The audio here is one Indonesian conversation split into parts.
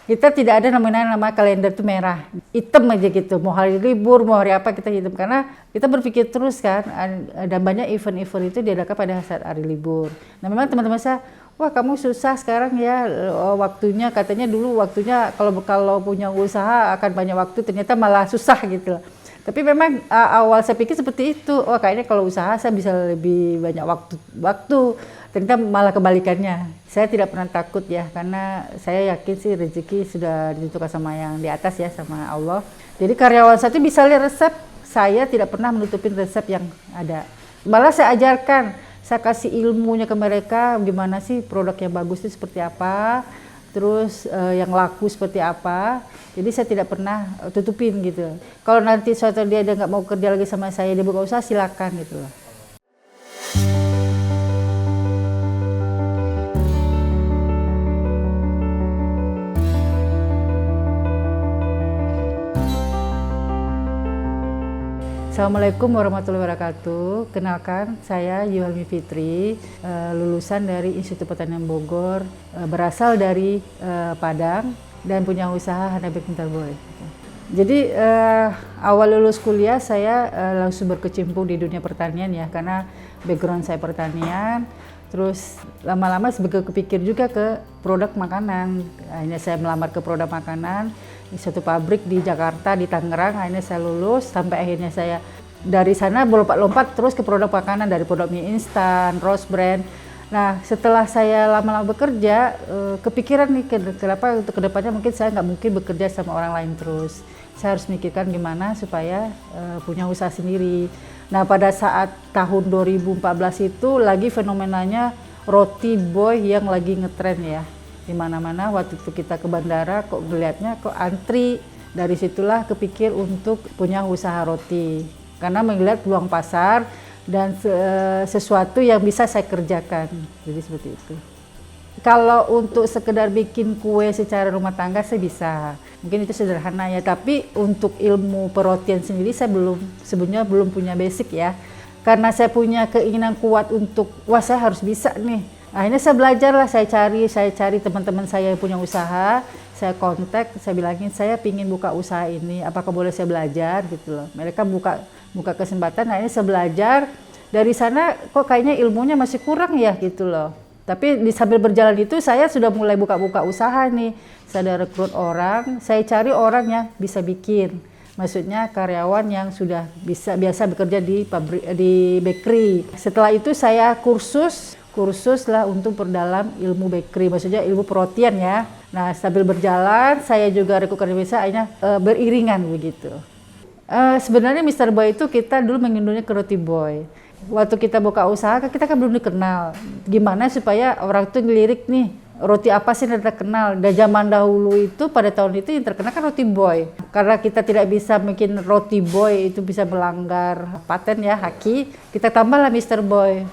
Kita tidak ada nama kalender itu merah, hitam aja gitu. Mau hari libur, mau hari apa kita hitam. Karena kita berpikir terus kan, ada banyak event-event itu diadakan pada saat hari libur. Nah memang teman-teman saya, wah kamu susah sekarang ya waktunya, katanya dulu waktunya kalau punya usaha akan banyak waktu, ternyata malah susah gitu. Tapi memang awal saya pikir seperti itu, oh kayaknya kalau usaha saya bisa lebih banyak waktu. Ternyata malah kebalikannya. Saya tidak pernah takut ya, karena saya yakin sih rezeki sudah ditentukan sama yang di atas ya, sama Allah. Jadi karyawan saya itu bisa lihat resep, saya tidak pernah menutupin resep yang ada. Malah saya ajarkan, saya kasih ilmunya ke mereka, gimana sih produk yang bagus itu seperti apa, terus yang laku seperti apa. Jadi saya tidak pernah tutupin gitu. Kalau nanti suatu dia nggak mau kerja lagi sama saya, dia buka usaha, silakan gitu loh. Assalamualaikum warahmatullahi wabarakatuh. Kenalkan, saya Yuhalmi Fitri, lulusan dari Institut Pertanian Bogor, berasal dari Padang dan punya usaha Hanabakery Pintar Boy. Jadi awal lulus kuliah saya langsung berkecimpung di dunia pertanian ya, karena background saya pertanian. Terus lama-lama kepikir juga ke produk makanan. Akhirnya saya melamar ke produk makanan di suatu pabrik di Jakarta, di Tangerang. Akhirnya saya lulus, sampai akhirnya saya dari sana berlompat-lompat terus ke produk makanan, dari produk mie instan, Rose Brand. Nah setelah saya lama-lama bekerja, kepikiran nih kenapa untuk kedepannya mungkin saya nggak mungkin bekerja sama orang lain terus. Saya harus mikirkan gimana supaya punya usaha sendiri. Nah pada saat tahun 2014 itu lagi fenomenanya roti boy yang lagi ngetren ya. Di mana-mana waktu itu kita ke bandara kok melihatnya kok antri. Dari situlah kepikir untuk punya usaha roti. Karena melihat peluang pasar dan sesuatu yang bisa saya kerjakan. Jadi seperti itu. Kalau untuk sekedar bikin kue secara rumah tangga saya bisa. Mungkin itu sederhana ya, tapi untuk ilmu perotian sendiri saya sebenarnya belum punya basic ya. Karena saya punya keinginan kuat untuk, wah saya harus bisa nih. Akhirnya saya belajar lah, saya cari teman-teman saya yang punya usaha, saya kontak, saya bilangin saya pingin buka usaha ini, apakah boleh saya belajar gitu loh. Mereka buka kesempatan, akhirnya saya belajar. Dari sana kok kayaknya ilmunya masih kurang ya gitu loh. Tapi sambil berjalan itu saya sudah mulai buka-buka usaha nih. Saya ada rekrut orang, saya cari orang yang bisa bikin. Maksudnya karyawan yang sudah biasa bekerja di bakery. Setelah itu saya kursus lah untuk perdalam ilmu bakery, maksudnya ilmu perotian ya. Nah sambil berjalan saya juga rekrutkan bisa akhirnya beriringan begitu. Sebenarnya Mr. Boy itu kita dulu mengenalnya ke Roti Boy. Waktu kita buka usaha kita kan belum dikenal. Gimana supaya orang tuh ngelirik nih, roti apa sih yang terkenal? Dan zaman dahulu itu pada tahun itu yang terkenal kan Roti Boy. Karena kita tidak bisa bikin Roti Boy itu bisa melanggar paten ya, haki, kita tambahlah Mr. Boy.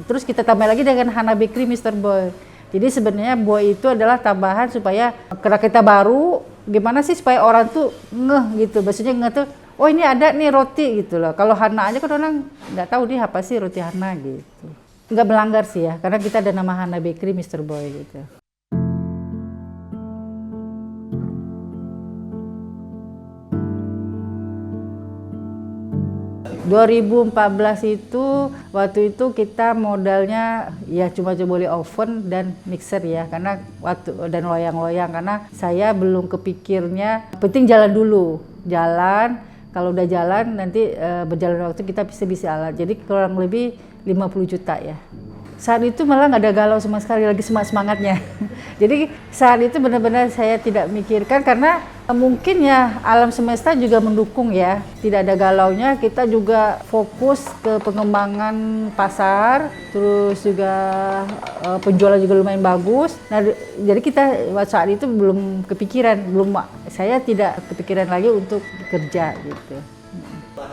Terus kita tambah lagi dengan Hanabakery Mr. Boy. Jadi sebenarnya Boy itu adalah tambahan supaya karena kita baru, gimana sih supaya orang tuh ngeh gitu. Maksudnya ngeh tuh, oh ini ada nih roti gitu loh. Kalau Hana aja kan orang nggak tahu nih apa sih roti Hana gitu. Nggak melanggar sih ya, karena kita ada nama Hanabakery Mr. Boy gitu. ...2014 itu, waktu itu kita modalnya ya cuma beli oven dan mixer ya, karena dan loyang-loyang, karena saya belum kepikirnya, penting jalan dulu, kalau udah jalan nanti berjalan waktu kita bisa alat, jadi kurang lebih 50 juta ya. Saat itu malah nggak ada galau sama sekali, lagi semangatnya. Jadi saat itu benar-benar saya tidak mikirkan, karena mungkin ya alam semesta juga mendukung ya. Tidak ada galaunya, kita juga fokus ke pengembangan pasar, terus juga penjualan juga lumayan bagus. Nah, jadi kita saat itu belum kepikiran, saya tidak kepikiran lagi untuk kerja gitu.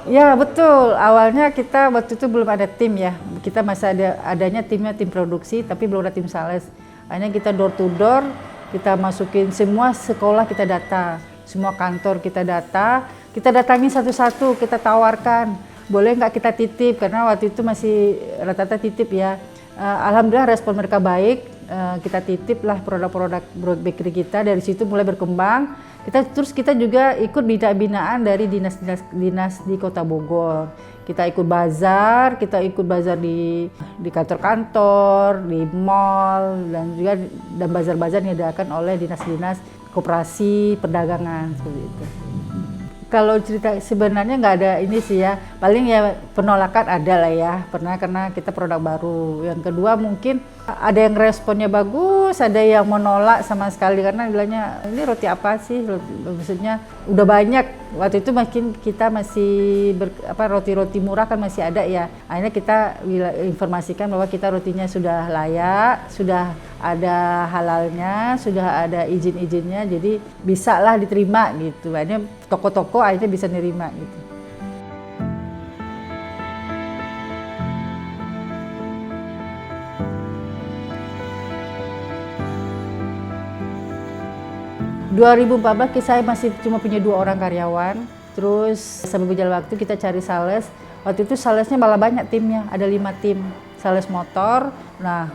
Ya betul, awalnya kita waktu itu belum ada tim ya, kita masih adanya tim produksi tapi belum ada tim sales. Akhirnya kita door to door, kita masukin semua sekolah, kita data, semua kantor kita datangin satu-satu, kita tawarkan, boleh nggak kita titip, karena waktu itu masih rata-rata titip ya. Alhamdulillah respon mereka baik, kita titip lah produk-produk bakery kita, dari situ mulai berkembang. Kita juga ikut binaan dari dinas di Kota Bogor. Kita ikut bazar di kantor-kantor, di mall, dan bazar-bazar yang diadakan oleh dinas-dinas koperasi perdagangan seperti itu. Kalau cerita sebenarnya nggak ada ini sih ya, paling ya penolakan ada lah ya, karena kita produk baru. Yang kedua mungkin ada yang responnya bagus, ada yang menolak sama sekali karena bilangnya ini roti apa sih, maksudnya udah banyak. Waktu itu mungkin kita masih roti-roti murah kan masih ada ya, akhirnya kita informasikan bahwa kita rotinya sudah layak, sudah ada halalnya, sudah ada izin-izinnya, jadi bisa lah diterima gitu. Akhirnya toko-toko akhirnya bisa nerima gitu. Di 2014 saya masih cuma punya 2 orang karyawan, terus sambil berjalan waktu kita cari sales. Waktu itu salesnya malah banyak timnya, ada 5 tim sales motor. Nah,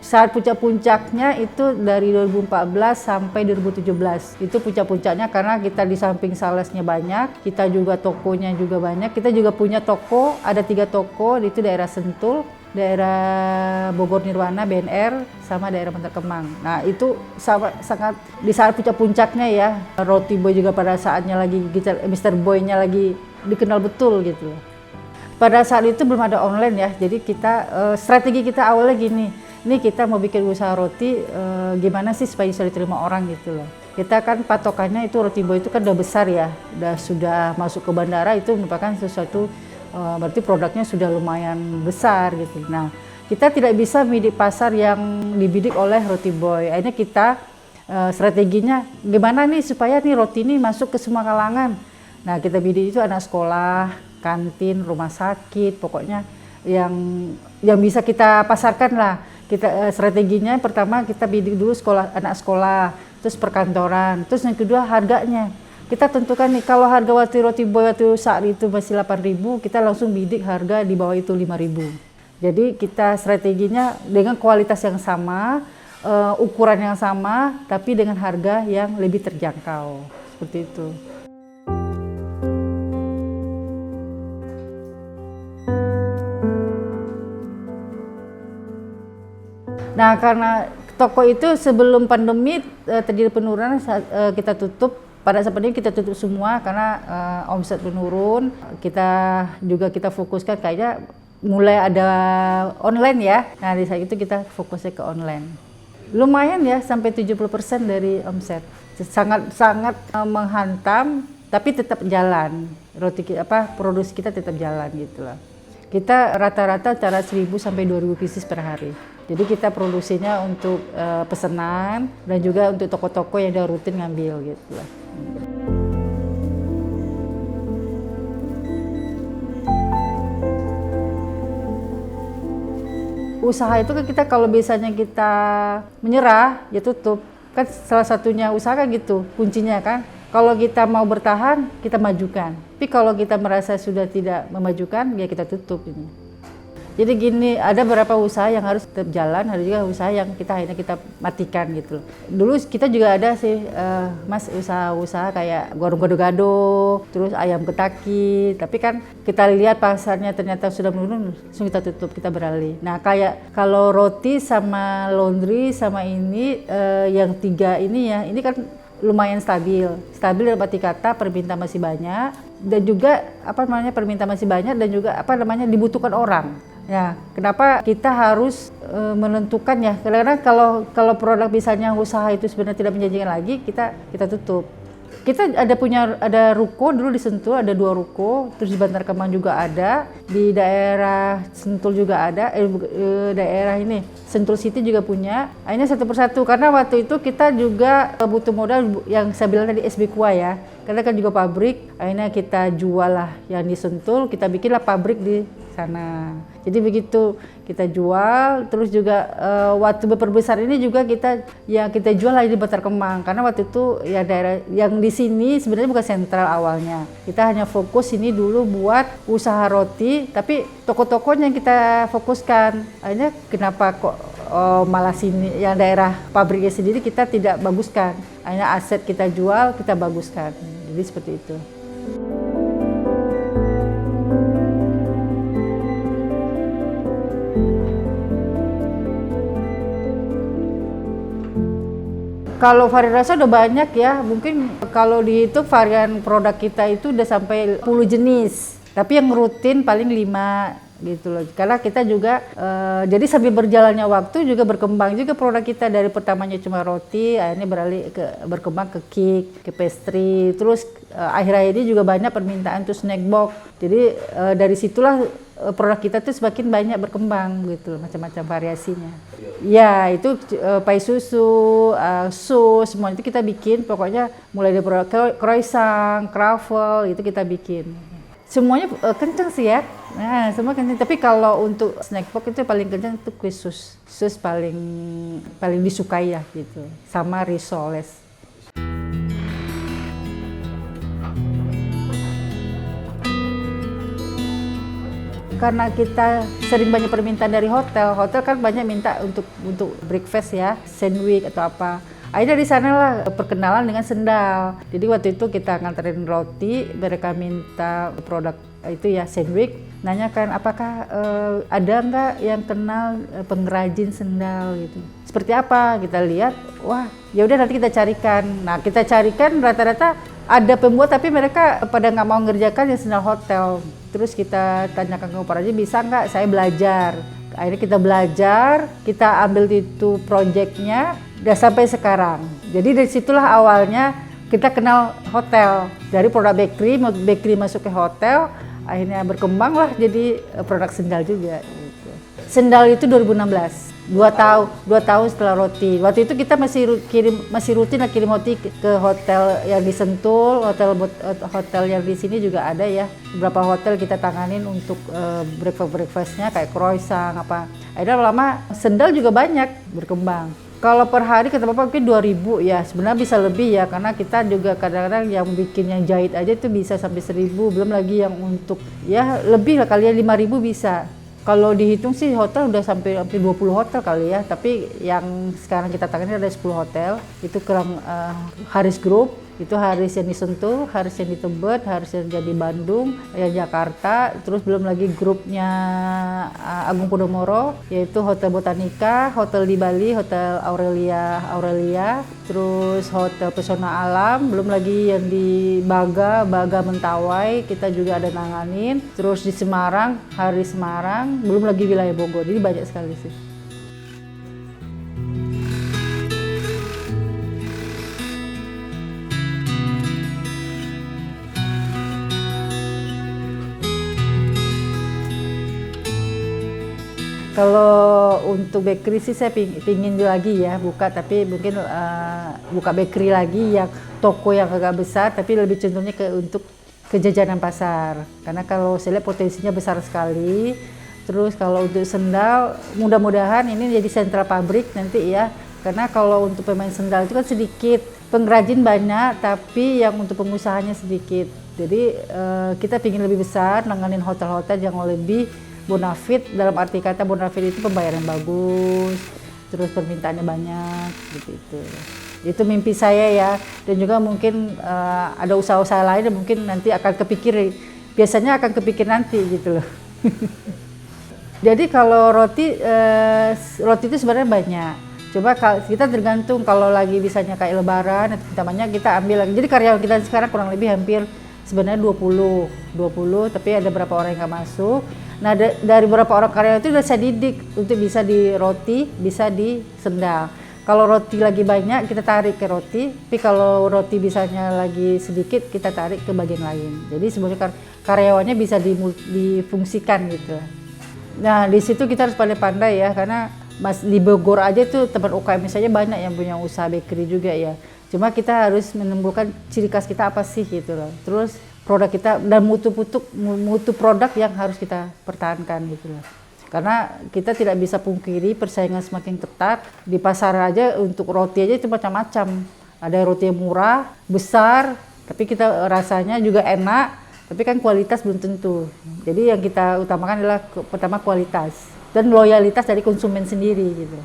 saat puncak-puncaknya itu dari 2014 sampai 2017. Itu puncak-puncaknya karena kita di samping salesnya banyak, kita juga tokonya juga banyak. Kita juga punya toko, ada 3 toko, itu daerah Sentul, daerah Bogor Nirwana, BNR, sama daerah Bantar Kemang. Nah itu sangat di saat puncak-puncaknya ya, Roti Boy juga pada saatnya lagi, Mr. Boy-nya lagi dikenal betul gitu. Pada saat itu belum ada online ya, jadi strategi kita awalnya gini, ini kita mau bikin usaha roti, gimana sih supaya bisa diterima orang gitu loh. Kita kan patokannya itu Roti Boy itu kan udah besar ya, sudah masuk ke bandara, itu merupakan sesuatu berarti produknya sudah lumayan besar gitu. Nah, kita tidak bisa bidik pasar yang dibidik oleh Roti Boy. Akhirnya kita strateginya gimana nih supaya nih roti ini masuk ke semua kalangan. Nah, kita bidik itu anak sekolah, kantin, rumah sakit, pokoknya yang bisa kita pasarkan lah. Kita strateginya pertama kita bidik dulu anak sekolah, terus perkantoran, terus yang kedua harganya. Kita tentukan nih, kalau harga Roti Boy waktu saat itu masih 8.000, kita langsung bidik harga di bawah itu 5.000. Jadi kita strateginya dengan kualitas yang sama, ukuran yang sama, tapi dengan harga yang lebih terjangkau. Seperti itu. Nah, karena toko itu sebelum pandemi terjadi penurunan, kita tutup. Pada saat ini kita tutup semua karena omset menurun. Kita fokuskan kayaknya mulai ada online ya. Nah, di saat itu kita fokusnya ke online. Lumayan ya, sampai 70% dari omset. Sangat menghantam, tapi tetap jalan. Produksi kita tetap jalan gitu loh. Kita rata-rata antara 1.000 sampai 2.000 pieces per hari. Jadi kita produksinya untuk pesanan dan juga untuk toko-toko yang udah rutin ngambil gitu lah. Usaha itu kan kita kalau biasanya kita menyerah ya tutup. Kan salah satunya usaha kan gitu, kuncinya kan. Kalau kita mau bertahan, kita majukan. Tapi kalau kita merasa sudah tidak memajukan, ya kita tutup ini. Jadi gini, ada beberapa usaha yang harus tetap jalan, ada juga usaha yang akhirnya kita matikan gitu. Dulu kita juga ada sih, Mas, usaha-usaha kayak warung gado-gado, terus ayam ketaki. Tapi kan kita lihat pasarnya ternyata sudah menurun, langsung kita tutup, kita beralih. Nah, kayak kalau roti sama laundry sama ini, yang 3 ini ya, ini kan lumayan stabil dalam arti kata permintaan masih banyak dan juga permintaan masih banyak dan juga dibutuhkan orang. Ya, kenapa kita harus menentukan ya? Karena kalau produk misalnya usaha itu sebenarnya tidak menjanjikan lagi, kita tutup. Kita ada ruko dulu di Sentul, ada 2 ruko, terus di Bantar Kemang juga ada, di daerah Sentul juga ada, daerah ini Sentul City juga punya. Akhirnya satu persatu karena waktu itu kita juga butuh modal yang saya bilang tadi SB Kuah ya, karena kan juga pabrik. Akhirnya kita jual lah yang di Sentul, kita bikinlah pabrik di sana. Jadi begitu kita jual, terus juga waktu berperbesar ini juga kita jual lagi di Bantar Kemang karena waktu itu ya daerah yang di sini sebenarnya bukan sentral awalnya. Kita hanya fokus ini dulu buat usaha roti, tapi toko-tokonya yang kita fokuskan. Akhirnya kenapa kok malah sini yang daerah pabriknya sendiri kita tidak baguskan. Akhirnya aset kita jual, kita baguskan. Jadi seperti itu. Kalau varian rasa udah banyak ya, mungkin kalau dihitung varian produk kita itu udah sampai 10 jenis. Tapi yang rutin paling 5 gitu loh. Karena kita juga, jadi sambil berjalannya waktu juga berkembang juga produk kita. Dari pertamanya cuma roti, akhirnya berkembang ke cake, ke pastry. Terus akhir-akhir ini juga banyak permintaan tuh snack box. Jadi dari situlah produk kita tuh semakin banyak berkembang gitu, macam-macam variasinya. Ya itu pai susu, sus, semua itu kita bikin. Pokoknya mulai dari produk croissant, croffle itu kita bikin. Semuanya kenceng sih ya. Nah, semua kenceng. Tapi kalau untuk snack box itu paling kenceng itu kue sus. Sus paling disukai ya gitu. Sama risoles. Karena kita sering banyak permintaan dari hotel kan banyak minta untuk breakfast ya, sandwich atau apa. Akhirnya dari sana lah perkenalan dengan sendal. Jadi waktu itu kita nganterin roti, mereka minta produk itu ya sandwich. Nanyakan apakah ada nggak yang kenal pengrajin sendal gitu. Seperti apa? Kita lihat, wah ya udah nanti kita carikan. Nah kita carikan rata-rata ada pembuat tapi mereka pada nggak mau ngerjakan yang sendal hotel. Terus kita tanyakan ke operasi bisa nggak saya belajar. Akhirnya kita belajar, kita ambil itu proyeknya, udah sampai sekarang. Jadi dari situlah awalnya kita kenal hotel. Dari produk bakery masuk ke hotel, akhirnya berkembang lah jadi produk sendal juga. Gitu. Sendal itu 2016, 2 tahun setelah roti. Waktu itu kita masih rutin kirim roti ke hotel yang di Sentul, hotel yang di sini juga ada ya. Beberapa hotel kita tanganin untuk breakfast-breakfastnya kayak croissant apa. Akhirnya lama sendal juga banyak berkembang. Kalau per hari kata Bapak mungkin 2.000 ya, sebenarnya bisa lebih ya karena kita juga kadang-kadang yang bikin yang jahit aja itu bisa sampai 1.000, belum lagi yang untuk ya lebih lah kali ya 5.000 bisa. Kalau dihitung sih hotel udah sampai 20 hotel kali ya, tapi yang sekarang kita tangani ada 10 hotel. Itu kurang Haris Group, itu Haris yang di Sentul, Haris yang di Tebet, Haris yang di Bandung, yang Jakarta, terus belum lagi grupnya Agung Podomoro, yaitu Hotel Botanica, Hotel di Bali, Hotel Aurelia, terus Hotel Pesona Alam, belum lagi yang di Baga Mentawai, kita juga ada nanganin, terus di Semarang, Haris Semarang, belum lagi wilayah Bogor, jadi banyak sekali sih. Kalau untuk bakery sih saya pingin lagi ya buka, tapi mungkin buka bakery lagi yang toko yang agak besar, tapi lebih cenderungnya untuk kejajanan pasar. Karena kalau saya lihat potensinya besar sekali. Terus kalau untuk sendal, mudah-mudahan ini jadi sentra pabrik nanti ya. Karena kalau untuk pemain sendal itu kan sedikit, pengrajin banyak, tapi yang untuk pengusahanya sedikit. Jadi kita pingin lebih besar, nanganin hotel-hotel yang lebih bonafit, dalam arti kata bonafit itu pembayaran bagus, terus permintaannya banyak, seperti itu. Itu mimpi saya ya, dan juga mungkin ada usaha-usaha lain yang mungkin nanti akan kepikir, biasanya akan kepikir nanti gitu loh. Jadi kalau roti itu sebenarnya banyak. Coba kita tergantung kalau lagi misalnya kayak lebaran, utamanya kita ambil lagi. Jadi karyawan kita sekarang kurang lebih hampir sebenarnya 20, tapi ada beberapa orang yang nggak masuk. Nah dari beberapa orang karyawan itu udah saya didik untuk bisa di roti, bisa di sendal. Kalau roti lagi banyak kita tarik ke roti, tapi kalau roti misalnya lagi sedikit kita tarik ke bagian lain. Jadi sebenarnya karyawannya bisa difungsikan gitu. Nah di situ kita harus pandai-pandai ya, karena di Bogor aja tuh tempat UKM misalnya banyak yang punya usaha bakery juga ya. Cuma kita harus menemukan ciri khas kita apa sih gitu loh. Terus produk kita dan mutu produk yang harus kita pertahankan gitu loh. Karena kita tidak bisa pungkiri persaingan semakin ketat. Di pasar aja untuk roti aja itu macam-macam. Ada roti yang murah, besar, tapi kita rasanya juga enak, tapi kan kualitas belum tentu. Jadi yang kita utamakan adalah pertama kualitas. dan loyalitas dari konsumen sendiri gitu.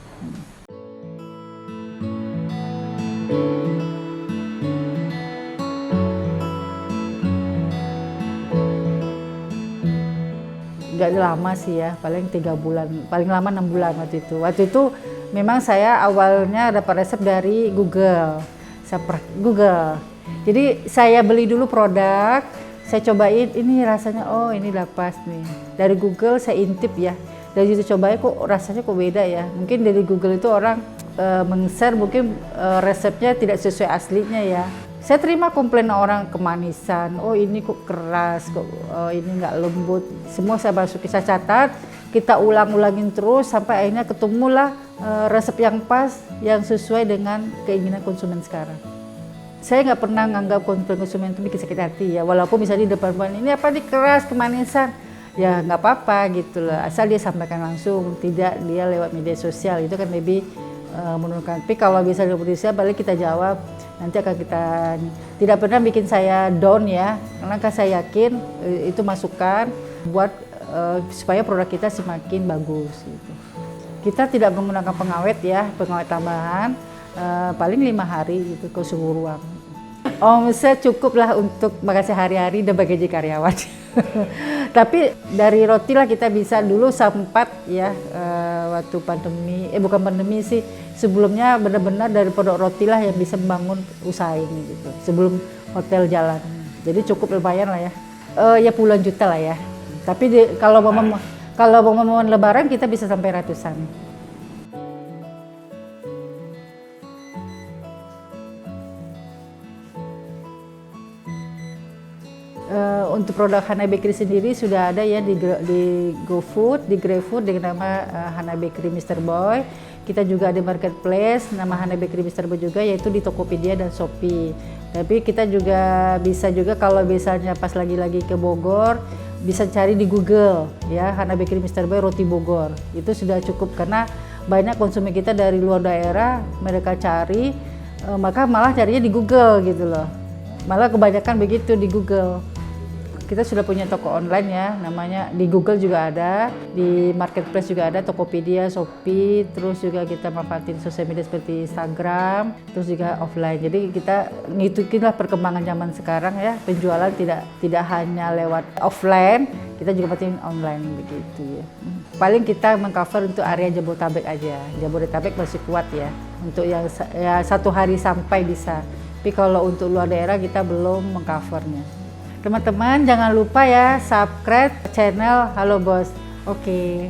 Nggak lama sih ya, paling 3 bulan, paling lama 6 bulan waktu itu. Waktu itu memang saya awalnya dapat resep dari Google, Google. Jadi saya beli dulu produk, saya cobain, ini rasanya, oh ini udah pas nih. Dari Google saya intip ya, dari situ cobain kok rasanya kok beda ya. Mungkin dari Google itu orang meng-share mungkin resepnya tidak sesuai aslinya ya. Saya terima komplain orang kemanisan, oh ini kok keras, kok ini nggak lembut. Semua saya masukin, saya catat, kita ulang-ulangin terus sampai akhirnya ketemulah resep yang pas, yang sesuai dengan keinginan konsumen sekarang. Saya nggak pernah nganggap konsumen itu bikin sakit hati ya, walaupun misalnya di depan ini apa nih keras, kemanisan, ya nggak apa-apa gitu loh, asal dia sampaikan langsung, tidak dia lewat media sosial, itu kan lebih menurunkan. Tapi kalau bisa di Indonesia balik kita jawab, nanti akan kita tidak pernah bikin saya down ya, karena kan saya yakin itu masukan buat supaya produk kita semakin bagus gitu. Kita tidak menggunakan pengawet ya, pengawet tambahan, paling 5 hari gitu ke suhu ruang. Omset cukup lah untuk makan sehari-hari dan bagi gaji karyawan. Tapi dari roti lah kita bisa dulu sempat ya waktu pandemi, bukan pandemi sih, sebelumnya benar-benar dari produk roti lah yang bisa membangun usaha ini gitu, sebelum hotel jalan. Jadi cukup lumayan lah ya, ya puluhan juta lah ya. Tapi kalau momen lebaran kita bisa sampai ratusan. Untuk produk Hana Bakery sendiri sudah ada ya di GoFood, di GrabFood dengan nama Hana Bakery Mr. Boy. Kita juga ada marketplace nama Hana Bakery Mr. Boy juga, yaitu di Tokopedia dan Shopee. Tapi kita juga bisa juga kalau misalnya pas lagi ke Bogor, bisa cari di Google ya, Hana Bakery Mr. Boy Roti Bogor. Itu sudah cukup karena banyak konsumen kita dari luar daerah, mereka cari, maka malah carinya di Google gitu loh. Malah kebanyakan begitu di Google. Kita sudah punya toko online ya, namanya di Google juga ada, di marketplace juga ada, Tokopedia, Shopee, terus juga kita manfaatin sosial media seperti Instagram, terus juga offline. Jadi kita ngikutin lah perkembangan zaman sekarang ya, penjualan tidak hanya lewat offline, kita juga manfaatin online begitu ya. Paling kita mengcover untuk area Jabodetabek aja. Jabodetabek masih kuat ya, untuk yang ya, 1 hari sampai bisa. Tapi kalau untuk luar daerah kita belum mengcovernya. Teman-teman jangan lupa ya subscribe channel Halo Bos. Oke.